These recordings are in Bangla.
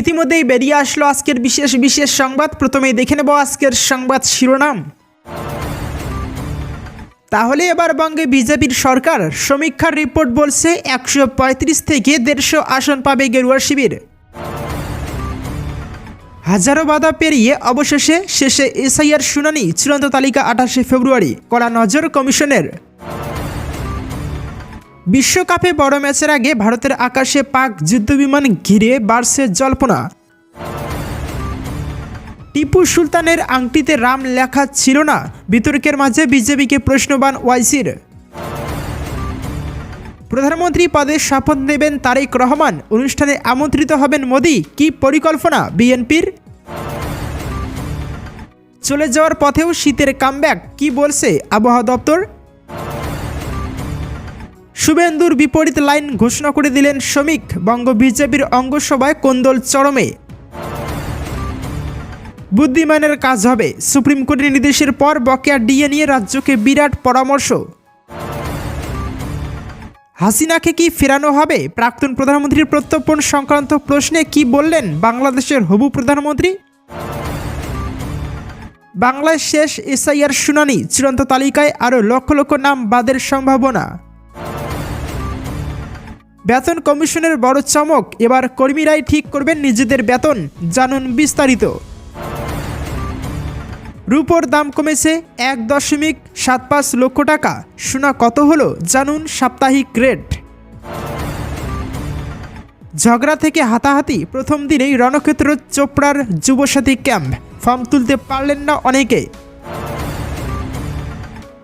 ইতিমধ্যেই বেরিয়ে আসলো আজকের বিশেষ সংবাদ। প্রথমেই দেখে নেব আজকের সংবাদ শিরোনাম। তাহলে এবার বঙ্গে বিজেপির সরকার, সমীক্ষার রিপোর্ট বলছে 135 থেকে 150 আসন পাবে গেরুয়া শিবির। হাজারো বাধা পেরিয়ে অবশেষে শেষে এসআইআর শুনানি, চূড়ান্ত তালিকা 28 ফেব্রুয়ারি, কড়া নজর কমিশনের। বিশ্বকাপে বড় ম্যাচের আগে ভারতের আকাশে পাক যুদ্ধবিমান ঘিরে বাড়ছে জল্পনা। টিপু সুলতানের আংটিতে রাম লেখা ছিল না, বিতর্কের মাঝে বিজেপিকে প্রশ্নবাণ ওয়াইসির। প্রধানমন্ত্রী পদে শপথ নেবেন তারেক রহমান, অনুষ্ঠানে আমন্ত্রিত হবেন মোদি, কি পরিকল্পনা বিএনপির? চলে যাওয়ার পথেও শীতের কামব্যাক, কি বলছে আবহাওয়া দপ্তর? শুভেন্দুর বিপরীত লাইন ঘোষণা করে দিলেন শ্রমিক, বঙ্গ বিজেপির অঙ্গসভায় কোন্দল চরমে। বুদ্ধিমানের কাজ হবে, সুপ্রিম কোর্টের নির্দেশের পর বকেয়া ডিএ নিয়ে রাজ্যকে বিরাট পরামর্শ। হাসিনাকে কি ফেরানো হবে? প্রাক্তন প্রধানমন্ত্রীর প্রত্যর্পণ সংক্রান্ত প্রশ্নে কি বললেন বাংলাদেশের হবু প্রধানমন্ত্রী? বাংলায় শেষ এসআইআর শুনানি, চূড়ান্ত তালিকায় আরও লক্ষ লক্ষ নাম বাদের সম্ভাবনা। বেতন কমিশনের বড় চমক, এবার কর্মীরাই ঠিক করবেন নিজেদের বেতন, জানুন বিস্তারিত। রূপোর দাম কমেছে 1.75 লক্ষ টাকা, সোনা কত হলো জানুন সাপ্তাহিক রেট। ঝগড়া থেকে হাতাহাতি, প্রথম দিনেই রণক্ষেত্র চোপড়ার যুবসাথী ক্যাম্প, ফর্ম তুলতে পারলেন না অনেকে।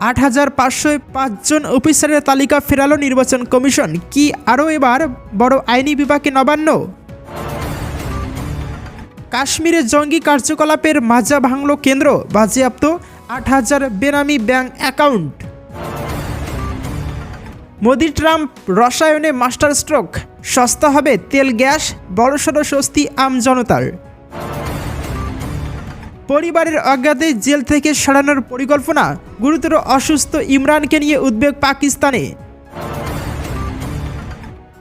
8505 জন অফিসারের তালিকা ফেরালো নির্বাচন কমিশন, কি আরও এবার বড় আইনি বিভাগে নবান্ন? কাশ্মীরে জঙ্গি কার্যকলাপের মাজা ভাঙল কেন্দ্র, বাজেয়াপ্ত 8000 বেনামি ব্যাংক অ্যাকাউন্ট। মোদি ট্রাম্প রসায়নে মাস্টার স্ট্রোক, সস্তা হবে তেল গ্যাস, বড়সড় স্বস্তি আম জনতার। পরিবারের অজ্ঞাতে জেল থেকে সরানোর পরিকল্পনা, গুরুতর অসুস্থ ইমরানকে নিয়ে উদ্বেগ পাকিস্তানে।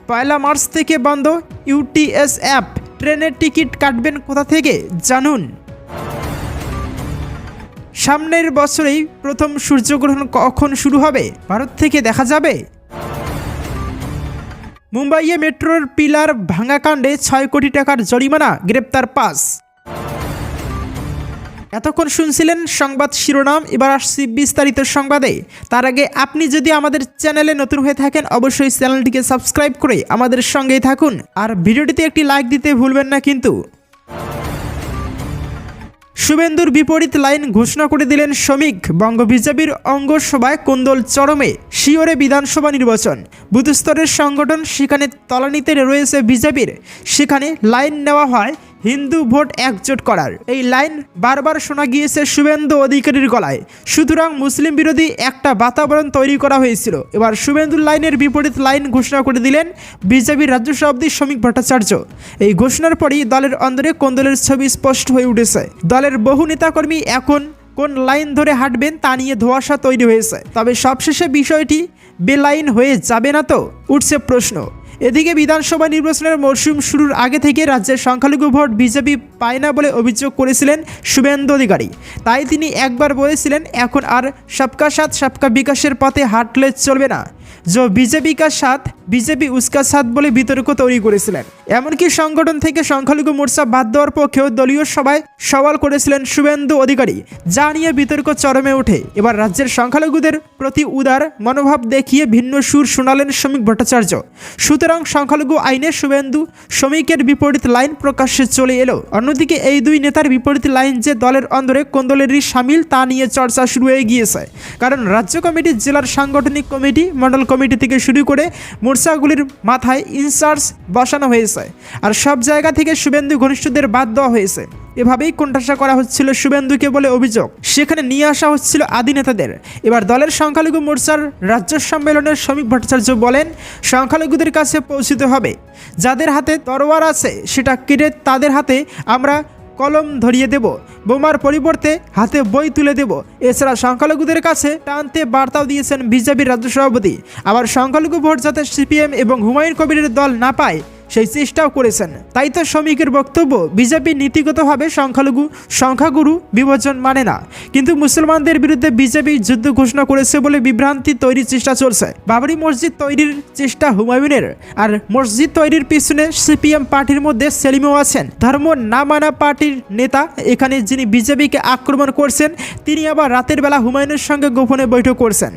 1 মার্চ থেকে বন্ধ ইউটিএস অ্যাপ, ট্রেনের টিকিট কাটবেন কোথা থেকে জানুন। সামনের বছরেই প্রথম সূর্যগ্রহণ কখন শুরু হবে, ভারত থেকে দেখা যাবে? মুম্বাইয়ে মেট্রোর পিলার ভাঙা কাণ্ডে 6 কোটি টাকার জরিমানা, গ্রেপ্তার 5। এতক্ষণ শুনছিলেন সংবাদ শিরোনাম, এবার আসছি বিস্তারিত সংবাদে। তার আগে আপনি যদি আমাদের চ্যানেলে নতুন হয়ে থাকেন অবশ্যই চ্যানেলটিকে সাবস্ক্রাইব করে আমাদের সঙ্গেই থাকুন, আর ভিডিওটিতে একটি লাইক দিতে ভুলবেন না কিন্তু। শুভেন্দুর বিপরীত লাইন ঘোষণা করে দিলেন শ্রমিক, বঙ্গ বিজেপির অঙ্গসভায় কোন্দল চরমে। শিওরে বিধানসভা নির্বাচন, বুথ স্তরের সংগঠন, সেখানে তলানিতে রয়েছে বিজেপির, সেখানে লাইন নেওয়া হয় হিন্দু ভোট একজোট করার। এই লাইন বারবার শোনা গিয়েছে শুভেন্দু অধিকারীর গলায়, সুতরাং মুসলিম বিরোধী একটা বাতাবরণ তৈরি করা হয়েছিল। এবার শুভেন্দুর লাইনের বিপরীত লাইন ঘোষণা করে দিলেন বিজেপির রাজ্য সভাপতি শ্রমিক ভট্টাচার্য। এই ঘোষণার পরই দলের অন্দরে কোন্দলের ছবি স্পষ্ট হয়ে উঠেছে। দলের বহু নেতাকর্মী এখন কোন লাইন ধরে হাঁটবেন তা নিয়ে ধোঁয়াশা তৈরি হয়েছে। তবে সবশেষে বিষয়টি বেলাইন হয়ে যাবে না তো, উঠছে প্রশ্ন। এদিকে বিধানসভা নির্বাচনের মরশুম শুরুর আগে থেকে রাজ্যের সংখ্যালঘু ভোট বিজেপি পায় না বলে অভিযোগ করেছিলেন শুভেন্দু অধিকারী। তাই তিনি একবার বলেছিলেন, এখন আর সবকা সাথ সবকা বিকাশের পথে হাঁটলে চলবে না, जो बीजेपी का साथ बीजेपी उसका साथ बोले বিতর্ক তৈরি করেছিলেন। এমনকি সংগঠন থেকে সংখ্যালঘু মোর্চা বাদ দেওয়ার পক্ষেও দলীয় সভায় সওয়াল করেছিলেন শুভেন্দু অধিকারী, যা নিয়ে বিতর্ক চরমে ওঠে। এবার রাজ্যের সংখ্যালঘুদের প্রতি উদার মনোভাব দেখিয়ে ভিন্ন সুর শোনালেন শ্রমিক ভট্টাচার্য। সুতরাং সংখ্যালঘু আইনে শুভেন্দু শ্রমিকের বিপরীত লাইন প্রকাশ্যে চলে এলো। অন্যদিকে এই দুই নেতার বিপরীত লাইন যে দলের অন্দরে কোন দলেরই সামিল তা নিয়ে চর্চা শুরু হয়ে গিয়েছে। কারণ রাজ্য কমিটি, জেলার সাংগঠনিক কমিটি, মন্ডল কমিটি থেকে শুরু করে মোর্চাগুলির মাথায় ইনচার্জ বসানো হয়েছে, আর সব জায়গা থেকে শুভেন্দু ঘনিষ্ঠদের বাদ দেওয়া হয়েছে। এভাবেই কোণঠাসা করা হচ্ছিল শুভেন্দুকে বলে অভিযোগ। সেখানে নিয়ে আসা হচ্ছিল আদি নেতাদের। এবার দলের সংখ্যালঘু মোর্চার রাজ্য সম্মেলনের শ্রমিক ভট্টাচার্য বলেন, সংখ্যালঘুদের কাছে পৌঁছতে হবে। যাদের হাতে তরোয়ার আছে সেটা কেটে তাদের হাতে আমরা কলম ধরিয়ে দেব, বোমার পরিবর্তে হাতে বই তুলে দেব। এছাড়া সংখ্যালঘুদের কাছে টানতে বার্তাও দিয়েছেন বিজেপির রাজ্য সভাপতি। আবার সংখ্যালঘু ভোট যাতে সিপিএম এবং হুমায়ুন কবিরের দল না পায় সেই চেষ্টাও করেছেন। তাই তো শ্রমিকের বক্তব্য, বিজেপি নীতিগতভাবে সংখ্যাগুরু বিভাজন মানে না, কিন্তু মুসলমানদের বিরুদ্ধে বিজেপি যুদ্ধ ঘোষণা করেছে বলে বিভ্রান্তি তৈরির চেষ্টা চলছে। বাবরি মসজিদ তৈরির চেষ্টা হুমায়ুনের, আর মসজিদ তৈরির পিছনে সিপিএম পার্টির মধ্যে সেলিমও আছেন। ধর্ম না মানা পার্টির নেতা এখানে যিনি বিজেপিকে আক্রমণ করছেন, তিনি আবার রাতের বেলা হুমায়ুনের সঙ্গে গোপনে বৈঠক করছেন।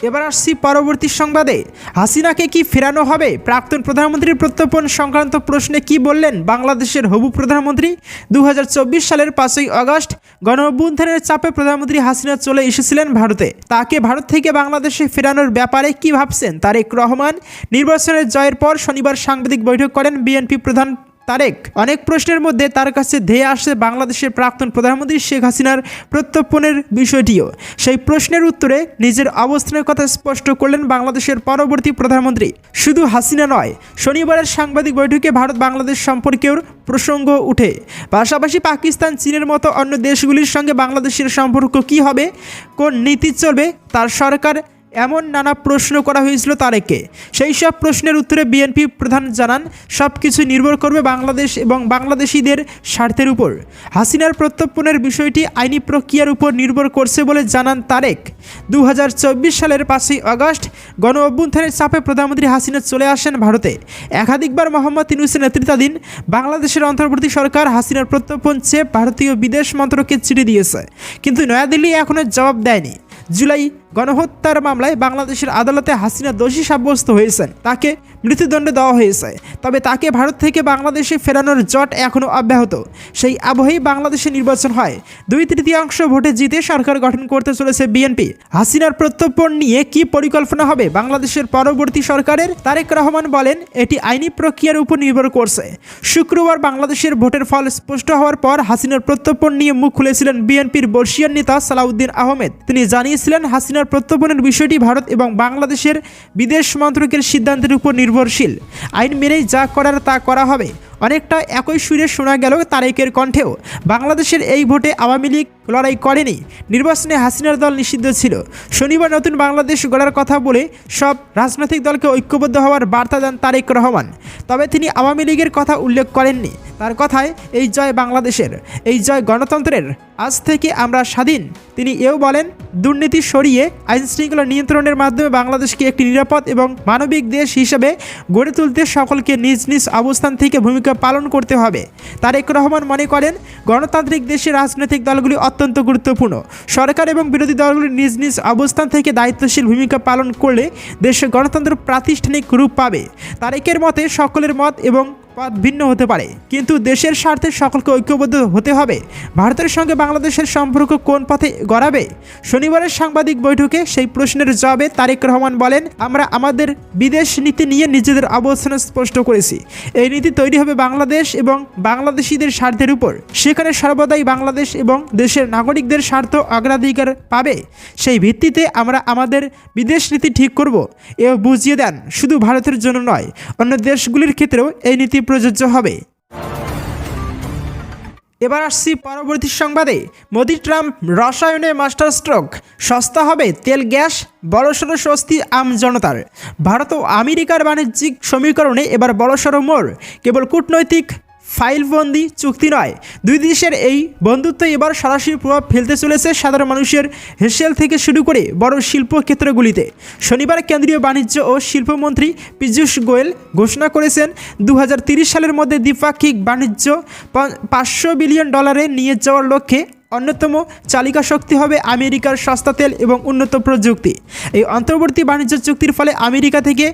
এবার আসছি পরবর্তী সংবাদে। হাসিনাকে কি ফেরানো হবে? প্রাক্তন প্রধানমন্ত্রীর প্রত্যর্পণ সংক্রান্ত প্রশ্নে কি বললেন বাংলাদেশের হবু প্রধানমন্ত্রী? 2024 সালের 5ই আগস্ট গণ-অভ্যুত্থানের চাপে প্রধানমন্ত্রী হাসিনা চলে এসেছিলেন ভারতে। তাকে ভারত থেকে বাংলাদেশে ফেরানোর ব্যাপারে কি ভাবছেন তারেক রহমান? নির্বাচনের জয়ের পর শনিবার সাংবাদিক বৈঠক করেন বিএনপি প্রধান তারেক। অনেক প্রশ্নের মধ্যে তার কাছে ধেয়ে আসে বাংলাদেশের প্রাক্তন প্রধানমন্ত্রী শেখ হাসিনার প্রত্যর্পণের বিষয়টিও। সেই প্রশ্নের উত্তরে নিজের অবস্থানের কথা স্পষ্ট করলেন বাংলাদেশের পরবর্তী প্রধানমন্ত্রী। শুধু হাসিনা নয়, শনিবারের সাংবাদিক বৈঠকে ভারত বাংলাদেশ সম্পর্কেও প্রসঙ্গ উঠে। পাশাপাশি পাকিস্তান, চীনের মতো অন্য দেশগুলির সঙ্গে বাংলাদেশের সম্পর্ক কী হবে, কোন নীতি চলবে তার সরকার, এমন নানা প্রশ্ন করা হয়েছিল তারেককে। সেই সব প্রশ্নের উত্তরে বিএনপি প্রধান জানান, সব কিছু নির্ভর করবে বাংলাদেশ এবং বাংলাদেশিদের স্বার্থের উপর। হাসিনার প্রত্যর্পণের বিষয়টি আইনি প্রক্রিয়ার উপর নির্ভর করছে বলে জানান তারেক। 2024 সালের 5ই আগস্ট গণ-অভ্যুত্থানের চাপে প্রধানমন্ত্রী হাসিনা চলে আসেন ভারতে। একাধিকবার মোহাম্মদ ইউনূসের নেতৃত্বাধীন বাংলাদেশের অন্তর্বর্তী সরকার হাসিনার প্রত্যর্পণ চেয়ে ভারতীয় বিদেশ মন্ত্রককে চিঠি দিয়েছে, কিন্তু নয়াদিল্লি এখনও জবাব দেয়নি। জুলাই গণহত্যার মামলায় বাংলাদেশের আদালতে হাসিনা দোষী সাব্যস্ত হয়েছেন, তাকে মৃত্যুদণ্ড দেওয়া হয়েছে। তবে তাকে ভারত থেকে বাংলাদেশে ফেরানোর জট এখনও অব্যাহত। সেই আবহেই বাংলাদেশে নির্বাচন হয়। 2/3 ভোটে জিতে সরকার গঠন করতে চলেছে বিএনপি। হাসিনার প্রত্যর্পণ নিয়ে কি পরিকল্পনা হবে বাংলাদেশের পরবর্তী সরকারের? তারেক রহমান বলেন, এটি আইনি প্রক্রিয়ার উপর নির্ভর করছে। শুক্রবার বাংলাদেশের ভোটের ফল স্পষ্ট হওয়ার পর হাসিনার প্রত্যর্পণ নিয়ে মুখ খুলেছিলেন বিএনপির বর্ষীয়ান নেতা সালাউদ্দিন আহমেদ। তিনি জানিয়েছিলেন, হাসিনার প্রত্যর্পণের বিষয়টি ভারত এবং বাংলাদেশের বিদেশ মন্ত্রকের সিদ্ধান্তের উপর নির্ভরশীল। আইন মেনেই যা করার তা করা হবে। অনেকটা একই সুরে শোনা গেল তারেকের কণ্ঠেও। বাংলাদেশের এই ভোটে আওয়ামী লীগ লড়াই করেনি, নির্বাচনে হাসিনার দল নিষিদ্ধ ছিল। শনিবার নতুন বাংলাদেশ গড়ার কথা বলে সব রাজনৈতিক দলকে ঐক্যবদ্ধ হওয়ার বার্তা দেন তারেক রহমান। তবে তিনি আওয়ামী লীগের কথা উল্লেখ করেননি। তার কথায়, এই জয় বাংলাদেশের, এই জয় গণতন্ত্রের, আজ থেকে আমরা স্বাধীন। তিনি এও বলেন, দুর্নীতি সরিয়ে আইনশৃঙ্খলা নিয়ন্ত্রণের মাধ্যমে বাংলাদেশকে একটি নিরাপদ এবং মানবিক দেশ হিসেবে গড়ে তুলতে সকলকে নিজ নিজ অবস্থান থেকে ভূমিকা পালন করতে হবে। তারেক রহমান মনে করেন, গণতান্ত্রিক দেশে রাজনৈতিক দলগুলি অত্যন্ত গুরুত্বপূর্ণ। সরকার এবং বিরোধী দলগুলি নিজ নিজ অবস্থান থেকে দায়িত্বশীল ভূমিকা পালন করলে দেশে গণতন্ত্র প্রাতিষ্ঠানিক রূপ পাবে। তারেকের মতে সকলের মত এবং পথ ভিন্ন হতে পারে, কিন্তু দেশের স্বার্থে সকলকে ঐক্যবদ্ধ হতে হবে। ভারতের সঙ্গে বাংলাদেশের সম্পর্ক কোন পথে গড়াবে? শনিবারের সাংবাদিক বৈঠকে সেই প্রশ্নের জবাবে তারেক রহমান বলেন, আমরা আমাদের বিদেশ নীতি নিয়ে নিজেদের অবস্থান স্পষ্ট করেছি। এই নীতি তৈরি হবে বাংলাদেশ এবং বাংলাদেশিদের স্বার্থের উপর। সেখানে সর্বদাই বাংলাদেশ এবং দেশের নাগরিকদের স্বার্থ অগ্রাধিকার পাবে। সেই ভিত্তিতে আমরা আমাদের বিদেশ নীতি ঠিক করব। এও বুঝিয়ে দেন, শুধু ভারতের জন্য নয়, অন্য দেশগুলির ক্ষেত্রেও এই নীতি প্রযোজ্য হবে। এবার আসছি পরবর্তী সংবাদে। মোদি ট্রাম্প রসায়নে মাস্টার স্ট্রোক, সস্তা হবে তেল গ্যাস, বড়সড় স্বস্তি আম জনতার। ভারত ও আমেরিকার বাণিজ্যিক সমীকরণে এবার বড়সড় মোড়। কেবল কূটনৈতিক ফাইলবন্দি চুক্তি নয়, দুই দেশের এই বন্ধুত্ব এবার সরাসরি প্রভাব ফেলতে চলেছে সাধারণ মানুষের হেসেল থেকে শুরু করে বড় শিল্প ক্ষেত্রগুলিতে। শনিবার কেন্দ্রীয় বাণিজ্য ও শিল্পমন্ত্রী পীযূষ গোয়েল ঘোষণা করেছেন, 2030 সালের মধ্যে দ্বিপাক্ষিক বাণিজ্য $500 বিলিয়ন নিয়ে যাওয়ার লক্ষ্যে অন্যতম চালিকা শক্তি হবে আমেরিকার সস্তা তেল এবং উন্নত প্রযুক্তি। এই অন্তর্বর্তী বাণিজ্য চুক্তির ফলে আমেরিকা থেকে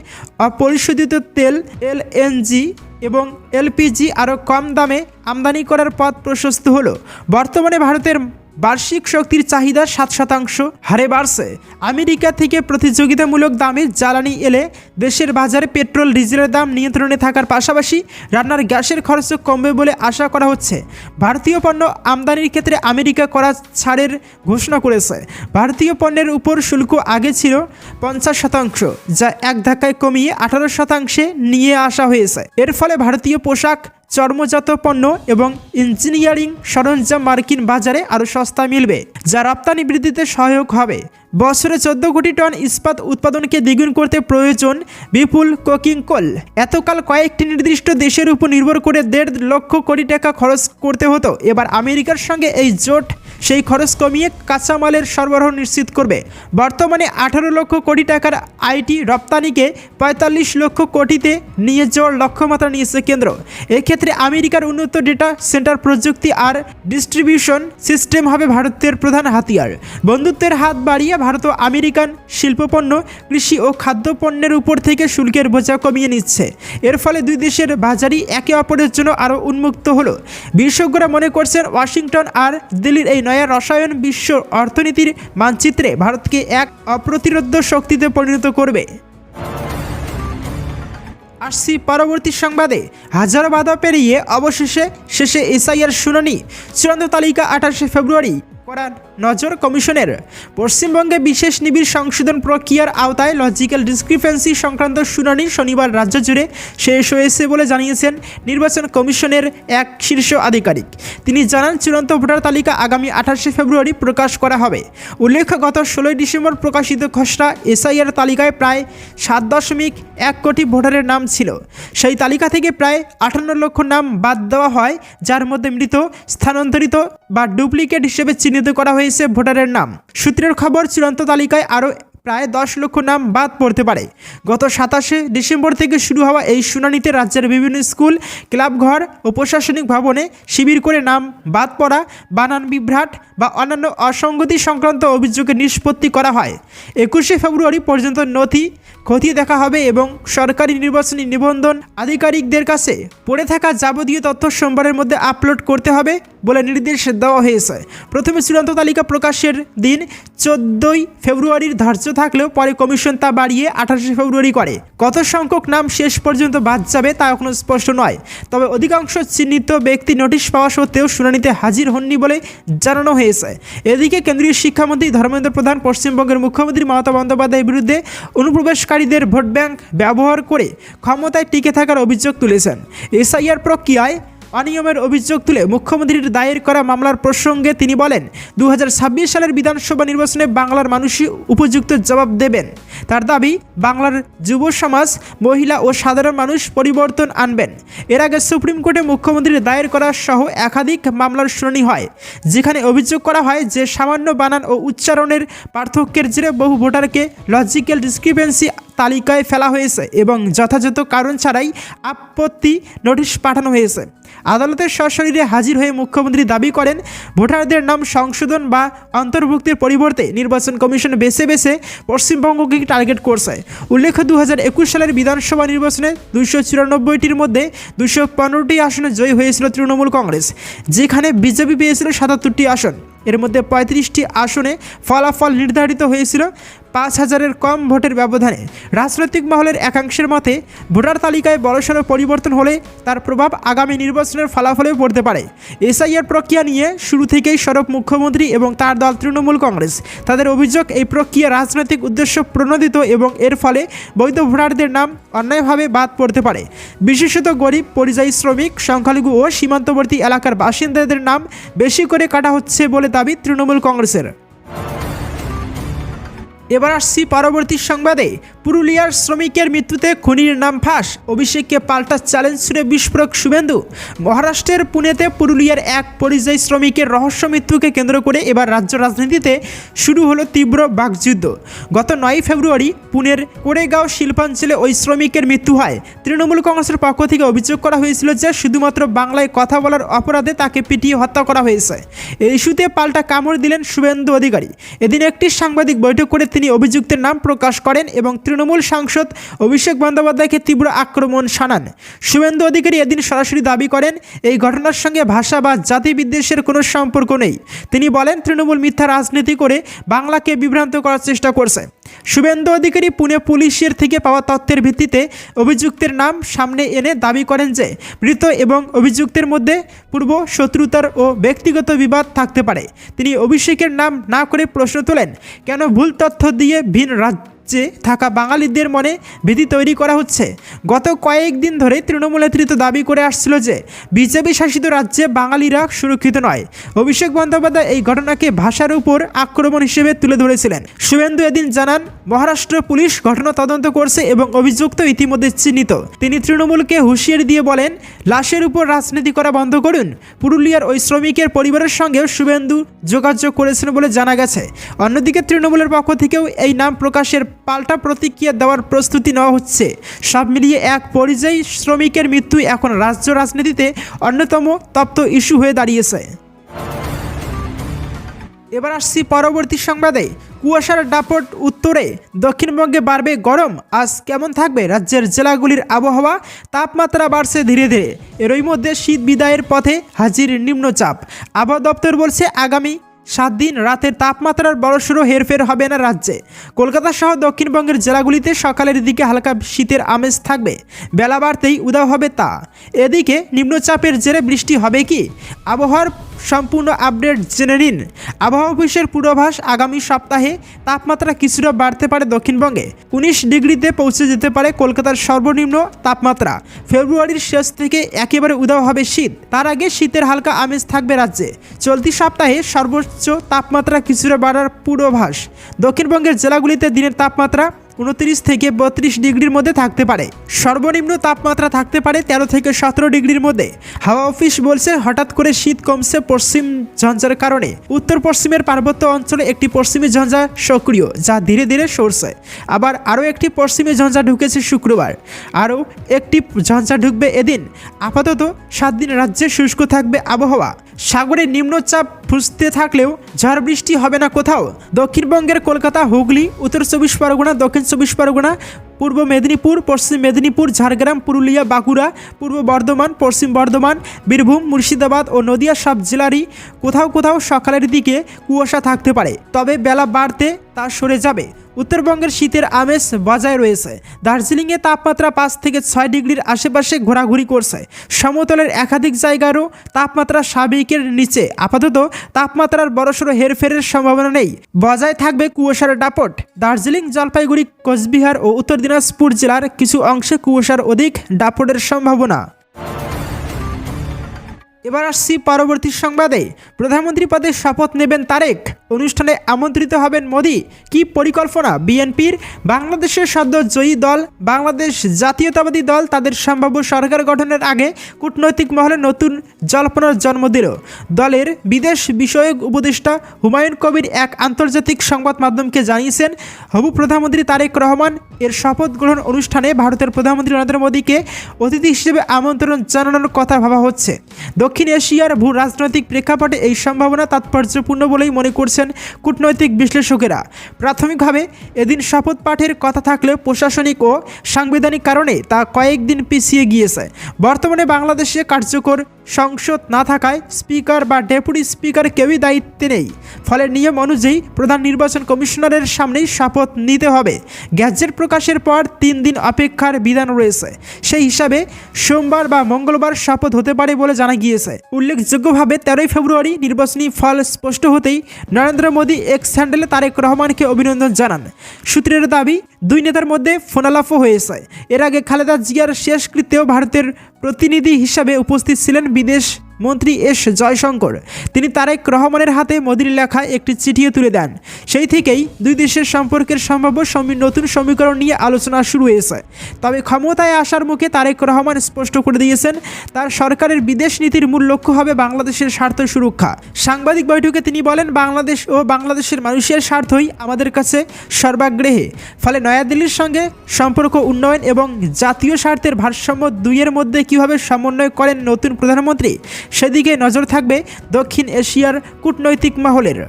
অপরিশোধিত তেল, এলএনজি এবং এলপিজি আরও কম দামে আমদানি করার পথ প্রশস্ত হলো। বর্তমানে ভারতের বার্ষিক শক্তির চাহিদা 7% হারে বাড়ছে। আমেরিকা থেকে প্রতিযোগিতামূলক দামে জ্বালানি এলে দেশের বাজারে পেট্রোল ডিজেলের দাম নিয়ন্ত্রণে থাকার পাশাপাশি রান্নার গ্যাসের খরচ কমবে বলে আশা করা হচ্ছে। ভারতীয় পণ্য আমদানির ক্ষেত্রে আমেরিকা করা ছাড়ের ঘোষণা করেছে। ভারতীয় পণ্যের উপর শুল্ক আগে ছিল 50%, যা এক ধাক্কায় কমিয়ে 18% নিয়ে আসা হয়েছে। এর ফলে ভারতীয় পোশাক, চর্মজাত পণ্য এবং ইঞ্জিনিয়ারিং সরঞ্জাম মার্কিন বাজারে আরও সস্তা মিলবে, যা রপ্তানি বৃদ্ধিতে সহায়ক হবে। বছরে 14 কোটি টন ইস্পাত উৎপাদনকে দ্বিগুণ করতে প্রয়োজন বিপুল কোকিং কোল। এতকাল কয়েকটি নির্দিষ্ট দেশের উপর নির্ভর করে 1.5 লক্ষ কোটি টাকা খরচ করতে হতো। এবার আমেরিকার সঙ্গে এই জোট সেই খরচ কমিয়ে কাঁচামালের সরবরাহ নিশ্চিত করবে। বর্তমানে 18 লক্ষ কোটি টাকার আইটি রপ্তানিকে 45 লক্ষ কোটিতে নিয়ে যাওয়ার লক্ষ্যমাত্রা নিয়েছে কেন্দ্র। এক্ষেত্রে আমেরিকার উন্নত ডেটা সেন্টার প্রযুক্তি আর ডিস্ট্রিবিউশন সিস্টেম হবে ভারতের প্রধান হাতিয়ার। বন্ধুত্বের হাত বাড়িয়ে ভারত ও আমেরিকান শিল্পপণ্য, কৃষি ও খাদ্যপণ্যের উপর থেকে শুল্কের বোঝা কমিয়ে নিচ্ছে। এর ফলে দুই দেশের বাজারই একে অপরের জন্য আরও উন্মুক্ত হলো। বিশেষজ্ঞরা মনে করছেন ওয়াশিংটন আর দিল্লির এই নয়া রসায়ন বিশ্ব অর্থনীতির মানচিত্রে ভারতকে এক অপ্রতিরোধ্য শক্তিতে পরিণত করবে। আসছি পরবর্তী সংবাদে। হাজারো বাধা পেরিয়ে অবশেষে শেষে এসআইআর শুনানি। চূড়ান্ত তালিকা 28 ফেব্রুয়ারি করার নজর কমিশনের। পশ্চিমবঙ্গে বিশেষ নিবিড় সংশোধন প্রক্রিয়ার আওতায় লজিক্যাল ডিসক্রিপেন্সি সংক্রান্ত শুনানি শনিবার রাজ্য জুড়ে শেষ হয়েছে বলে জানিয়েছেন নির্বাচন কমিশনের এক শীর্ষ আধিকারিক। তিনি জানান, চূড়ান্ত ভোটার তালিকা আগামী 28 ফেব্রুয়ারি প্রকাশ করা হবে। উল্লেখ্য, গত 16 ডিসেম্বর প্রকাশিত খসড়া এসআইআর তালিকায় প্রায় 7.1 কোটি ভোটারের নাম ছিল। সেই তালিকা থেকে প্রায় 58 লক্ষ নাম বাদ দেওয়া হয়, যার মধ্যে মৃত, স্থানান্তরিত বা ডুপ্লিকেট হিসেবে চিহ্নিত করা হয়েছে ভোটারের নাম। সূত্রের খবর, চূড়ান্ত তালিকায় আরও প্রায় 10 লক্ষ নাম বাদ পড়তে পারে। গত 27 ডিসেম্বর থেকে শুরু হওয়া এই শুনানিতে রাজ্যের বিভিন্ন স্কুল, ক্লাবঘর ও প্রশাসনিক ভবনে শিবির করে নাম বাদ পড়া, বানান বিভ্রাট বা অন্যান্য অসঙ্গতি সংক্রান্ত অভিযোগের নিষ্পত্তি করা হয়। 21 ফেব্রুয়ারি পর্যন্ত নথি খতিয়ে দেখা হবে এবং সরকারি নির্বাচনী নিবন্ধন আধিকারিকদের কাছে পড়ে থাকা যাবতীয় তথ্য সোমবারের মধ্যে আপলোড করতে হবে বলে নির্দেশ দেওয়া হয়েছে। প্রথমে চূড়ান্ত তালিকা প্রকাশের দিন 14 ফেব্রুয়ারির ধার্য থাকলেও পরে কমিশন তা বাড়িয়ে 28 ফেব্রুয়ারি করে। কত সংখ্যক নাম শেষ পর্যন্ত বাদ যাবে তা এখনও স্পষ্ট নয়। তবে অধিকাংশ চিহ্নিত ব্যক্তি নোটিশ পাওয়া সত্ত্বেও শুনানিতে হাজির হননি বলে জানানো হয়েছে। এদিকে কেন্দ্রীয় শিক্ষামন্ত্রী ধর্মেন্দ্র প্রধান পশ্চিমবঙ্গের মুখ্যমন্ত্রী মমতা বন্দ্যোপাধ্যায়ের বিরুদ্ধে অনুপ্রবেশকারীদের ভোট ব্যাংক ব্যবহার করে ক্ষমতায় টিকে থাকার অভিযোগ তুলেছেন। এসআইআর প্রক্রিয়ায় অনিয়মের অভিযোগ তুলে মুখ্যমন্ত্রীর দায়ের করা মামলার প্রসঙ্গে তিনি বলেন, 2026 সালের বিধানসভা নির্বাচনে বাংলার মানুষই উপযুক্ত জবাব দেবেন। তার দাবি, বাংলার যুব সমাজ, মহিলা ও সাধারণ মানুষ পরিবর্তন আনবেন। এর আগে সুপ্রিম কোর্টে মুখ্যমন্ত্রীর দায়ের করা সহ একাধিক মামলার শুনানি হয়, যেখানে অভিযোগ করা হয় যে সামান্য বানান ও উচ্চারণের পার্থক্যের জেরে বহু ভোটারকে লজিক্যাল ডিসক্রিপেন্সি তালিকায় ফেলা হয়েছে এবং যথাযথ কারণ ছাড়াই আপত্তি নোটিশ পাঠানো হয়েছে। আদালতের সশরীরে হাজির হয়ে মুখ্যমন্ত্রী দাবি করেন, ভোটারদের নাম সংশোধন বা অন্তর্ভুক্তির পরিবর্তে নির্বাচন কমিশন বেছে বেছে পশ্চিমবঙ্গকে টার্গেট করছে। উল্লেখ্য, 2021 সালের বিধানসভা নির্বাচনে 294টির মধ্যে 215টি আসনে জয়ী হয়েছিল তৃণমূল কংগ্রেস, যেখানে বিজেপি পেয়েছিল 77টি আসন। এর মধ্যে 35টি আসনে ফলাফল নির্ধারিত হয়েছিল 5000-এর কম ভোটের ব্যবধানে। রাজনৈতিক মহলের একাংশের মতে, ভোটার তালিকায় বড়সড় পরিবর্তন হলে তার প্রভাব আগামী নির্বাচনের ফলাফলেও পড়তে পারে। এসআইআর প্রক্রিয়া নিয়ে শুরু থেকেই সরব মুখ্যমন্ত্রী এবং তার দল তৃণমূল কংগ্রেস। তাদের অভিযোগ, এই প্রক্রিয়া রাজনৈতিক উদ্দেশ্য প্রণোদিত এবং এর ফলে বৈধ ভোটারদের নাম অন্যায়ভাবে বাদ পড়তে পারে। বিশেষত গরিব, পরিযায়ী শ্রমিক, সংখ্যালঘু ও সীমান্তবর্তী এলাকার বাসিন্দাদের নাম বেশি করে কাটা হচ্ছে বলে দাবি তৃণমূল কংগ্রেসের। এবার আসছি পরবর্তী সংবাদে। পুরুলিয়ার শ্রমিকের মৃত্যুতে খুনির নাম ফাঁস, অভিষেককে পাল্টা চ্যালেঞ্জ ছুড়ে বিস্ফোরক শুভেন্দু। মহারাষ্ট্রের পুনেতে পুরুলিয়ার এক পরিযায়ী শ্রমিকের রহস্য মৃত্যুকে কেন্দ্র করে এবার রাজ্য রাজনীতিতে শুরু হলো তীব্র বাকযুদ্ধ। গত 9 ফেব্রুয়ারি পুনের কোরেগাঁও শিল্পাঞ্চলে ওই শ্রমিকের মৃত্যু হয়। তৃণমূল কংগ্রেসের পক্ষ থেকে অভিযোগ করা হয়েছিল যে শুধুমাত্র বাংলায় কথা বলার অপরাধে তাকে পিটিয়ে হত্যা করা হয়েছে। এই ইস্যুতে পাল্টা কামড় দিলেন শুভেন্দু অধিকারী। এদিন একটি সাংবাদিক বৈঠক করে তিনি অভিযুক্তের নাম প্রকাশ করেন এবং তৃণমূল সাংসদ অভিষেক বন্দ্যোপাধ্যায়কে তীব্র আক্রমণ শানান। শুভেন্দু অধিকারী এদিন সরাসরি দাবি করেন, এই ঘটনার সঙ্গে ভাষা বা জাতি বিদ্বেষের কোনো সম্পর্ক নেই। তিনি বলেন, তৃণমূল মিথ্যা রাজনীতি করে বাংলাকে বিভ্রান্ত করার চেষ্টা করছে। শুভেন্দু অধিকারী পুনে পুলিশের থেকে পাওয়া তথ্যের ভিত্তিতে অভিযুক্তের নাম সামনে এনে দাবি করেন যে মৃত এবং অভিযুক্তের মধ্যে পূর্ব শত্রুতার ও ব্যক্তিগত বিবাদ থাকতে পারে। তিনি অভিষেকের নাম না করে প্রশ্ন তোলেন, কেন ভুল তথ্য দিয়ে ভিন রাজ্যে থাকা বাঙালিদের মনে ভীতি তৈরি করা হচ্ছে। গত কয়েকদিন ধরে তৃণমূল নেতৃত্ব দাবি করে আসছিল যে বিজেপি শাসিত রাজ্যে বাঙালিরা সুরক্ষিত নয়। অভিষেক বন্দ্যোপাধ্যায় এই ঘটনাকে ভাষার উপর আক্রমণ হিসেবে তুলে ধরেছিলেন। শুভেন্দু এদিন জানান, মহারাষ্ট্র পুলিশ ঘটনা তদন্ত করছে এবং অভিযুক্ত ইতিমধ্যে চিহ্নিত। তিনি তৃণমূলকে হুঁশিয়ারি দিয়ে বলেন, লাশের উপর রাজনীতি করা বন্ধ করুন। পুরুলিয়ার ওই শ্রমিকের পরিবারের সঙ্গেও শুভেন্দু যোগাযোগ করেছেন বলে জানা গেছে। অন্যদিকে তৃণমূলের পক্ষ থেকেও এই নাম প্রকাশের পাল্টা প্রতিক্রিয়া দেওয়ার প্রস্তুতি নেওয়া হচ্ছে। সব মিলিয়ে এক পরিযায়ী শ্রমিকের মৃত্যু এখন রাজ্য রাজনীতিতে অন্যতম তপ্ত ইস্যু হয়ে দাঁড়িয়েছে। এবার আসছি পরবর্তী সংবাদে। কুয়াশার দাপট উত্তরে, দক্ষিণবঙ্গে বাড়বে গরম। আজ কেমন থাকবে রাজ্যের জেলাগুলির আবহাওয়া? তাপমাত্রা বাড়ছে ধীরে ধীরে। এরই মধ্যে শীত বিদায়ের পথে হাজির নিম্নচাপ। আবহাওয়া দপ্তর বলছে, আগামী 7 দিন রাতের তাপমাত্রার বড়সড় হেরফের হবে না রাজ্যে। কলকাতা সহ দক্ষিণবঙ্গের জেলাগুলিতে সকালের দিকে হালকা শীতের আমেজ থাকবে, বেলা বাড়তেই উধাও হবে তা। এদিকে নিম্নচাপের জেরে বৃষ্টি হবে কি? আবহাওয়ার সম্পূর্ণ আপডেট জেনে নিন। আবহাওয়া অফিসের পূর্বাভাস, আগামী সপ্তাহে তাপমাত্রা কিছুটা বাড়তে পারে দক্ষিণবঙ্গে। 19 ডিগ্রিতে পৌঁছে যেতে পারে কলকাতার সর্বনিম্ন তাপমাত্রা। ফেব্রুয়ারির শেষ থেকে একেবারে উধাও হবে শীত। তার আগে শীতের হালকা আমেজ থাকবে রাজ্যে। চলতি সপ্তাহে সর্বোচ্চ তাপমাত্রা কিছুটা বাড়ার পূর্বাভাস। দক্ষিণবঙ্গের জেলাগুলিতে দিনের তাপমাত্রা 29 থেকে 32 ডিগ্রির মধ্যে থাকতে পারে। সর্বনিম্ন তাপমাত্রা থাকতে পারে 13 থেকে 17 ডিগ্রির মধ্যে। হাওয়া অফিস বলছে, হঠাৎ করে শীত কমছে পশ্চিম ঝঞ্ঝার কারণে। উত্তর পশ্চিমের পার্বত্য অঞ্চলে একটি পশ্চিমী ঝঞ্ঝা সক্রিয়, যা ধীরে ধীরে সরছে। আবার আরও একটি পশ্চিমী ঝঞ্ঝা ঢুকেছে শুক্রবার। আরও একটি ঝঞ্ঝা ঢুকবে এদিন। আপাতত 7 দিন রাজ্যে শুষ্ক থাকবে আবহাওয়া। সাগরে নিম্নচাপ ফুসতে থাকলেও ঝড় বৃষ্টি হবে না কোথাও। দক্ষিণবঙ্গের কলকাতা, হুগলি, উত্তর 24 পরগনা, দক্ষিণ 24 পরগনা, পূর্ব মেদিনীপুর, পশ্চিম মেদিনীপুর, ঝাড়গ্রাম, পুরুলিয়া, বাঁকুড়া, পূর্ব বর্ধমান, পশ্চিম বর্ধমান, বীরভূম, মুর্শিদাবাদ ও নদিয়া সব জেলারই কোথাও কোথাও সকালের দিকে কুয়াশা থাকতে পারে, তবে বেলা বাড়তে তা সরে যাবে। উত্তরবঙ্গের শীতের আমেজ বজায় রয়েছে। দার্জিলিংয়ে তাপমাত্রা 5 থেকে 6 ডিগ্রির আশেপাশে ঘোরাঘুরি করছে। সমতলের একাধিক জায়গারও তাপমাত্রা স্বাভাবিকের নিচে। আপাতত তাপমাত্রার বড়সড় হেরফেরের সম্ভাবনা নেই। বজায় থাকবে কুয়াশার দাপট। দার্জিলিং, জলপাইগুড়ি, কোচবিহার ও উত্তর দিনাজপুর জেলার কিছু অংশে কুয়াশার অধিক দাপটের সম্ভাবনা। এবার আসছি পরবর্তী সংবাদে। প্রধানমন্ত্রী পদে শপথ নেবেন তারেক। অনুষ্ঠানে আমন্ত্রিত হবেন মোদি। কি পরিকল্পনা বিএনপির? বাংলাদেশের সদ্য জয়ী দল বাংলাদেশ জাতীয়তাবাদী দল তাদের সম্ভাব্য সরকার গঠনের আগে কূটনৈতিক মহলে নতুন জল্পনার জন্ম দিল। দলের বিদেশ বিষয়ক উপদেষ্টা হুমায়ুন কবির এক আন্তর্জাতিক সংবাদ মাধ্যমকে জানিয়েছেন, হবু প্রধানমন্ত্রী তারেক রহমান এর শপথ গ্রহণ অনুষ্ঠানে ভারতের প্রধানমন্ত্রী নরেন্দ্র মোদীকে অতিথি হিসেবে আমন্ত্রণ জানানোর কথা ভাবা হচ্ছে। দক্ষিণ এশিয়ার ভূ রাজনৈতিক প্রেক্ষাপটে এই সম্ভাবনা তাৎপর্যপূর্ণ বলেই মনে করছেন কূটনৈতিক বিশ্লেষকেরা। প্রাথমিকভাবে এদিন শপথ পাঠের কথা থাকলেও প্রশাসনিক ও সাংবিধানিক কারণে তা কয়েকদিন পিছিয়ে গিয়েছে। বর্তমানে বাংলাদেশে কার্যকর সংসদ না থাকায় স্পিকার বা ডেপুটি স্পিকার কেউই দায়িত্বে নেই। ফলে নিয়ম অনুযায়ী প্রধান নির্বাচন কমিশনারের সামনেই শপথ নিতে হবে। গ্যাজেট প্রকাশের পর 3 দিন অপেক্ষার বিধান রয়েছে। সেই হিসাবে সোমবার বা মঙ্গলবার শপথ হতে পারে বলে জানা গিয়েছে। উল্লেখযোগ্যভাবে 13 ফেব্রুয়ারি নির্বাচনী ফল স্পষ্ট হতেই নরেন্দ্র মোদী এক্স হ্যান্ডেলে তারেক রহমানকে অভিনন্দন জানান। সূত্রের দাবি, দুই নেতার মধ্যে ফোনালাপও হয়েছে। এর আগে খালেদা জিয়ার শেষকৃত্যেও ভারতের প্রতিনিধি হিসাবে উপস্থিত ছিলেন বিদেশ মন্ত্রী এস জয়শঙ্কর। তিনি তারেক রহমানের হাতে মোদির লেখা একটি চিঠিও তুলে দেন। সেই থেকেই দুই দেশের সম্পর্কের সম্ভাব্য নতুন সমীকরণ নিয়ে আলোচনা শুরু হয়েছে। তবে ক্ষমতায় আসার মুখে তারেক রহমান স্পষ্ট করে দিয়েছেন, তার সরকারের বিদেশ নীতির মূল লক্ষ্য হবে বাংলাদেশের স্বার্থ সুরক্ষা। সাংবাদিক বৈঠকে তিনি বলেন, বাংলাদেশ ও বাংলাদেশের মানুষের স্বার্থই আমাদের কাছে সর্বাগ্রেহে। ফলে নয়াদিল্লির সঙ্গে সম্পর্ক উন্নয়ন এবং জাতীয় স্বার্থের ভারসাম্য দুইয়ের মধ্যে কীভাবে সমন্বয় করেন নতুন প্রধানমন্ত্রী, সেদিকে নজর থাকবে দক্ষিণ এশিয়ার কূটনৈতিক মহলের।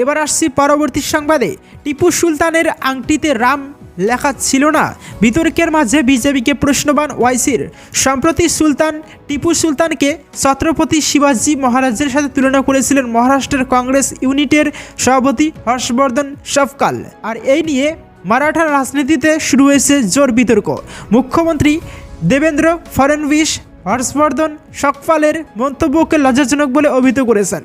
এবার আসছি পরবর্তী সংবাদে। টিপু সুলতানের আংটিতে রাম লেখা ছিল না, বিতর্কের মাঝে বিজেপিকে প্রশ্নবান ওয়াইসির। সম্প্রতি টিপু সুলতানকে ছত্রপতি শিবাজী মহারাজের সাথে তুলনা করেছিলেন মহারাষ্ট্রের কংগ্রেস ইউনিটের সভাপতি হর্ষবর্ধন সফকাল। আর এই নিয়ে মারাঠা রাজনীতিতে শুরু হয়েছে জোর বিতর্ক। মুখ্যমন্ত্রী দেবেন্দ্র ফডনভিস হর্ষবর্ধন সফকালের মন্তব্যকে লজ্জাজনক বলে অভিহিত করেছেন।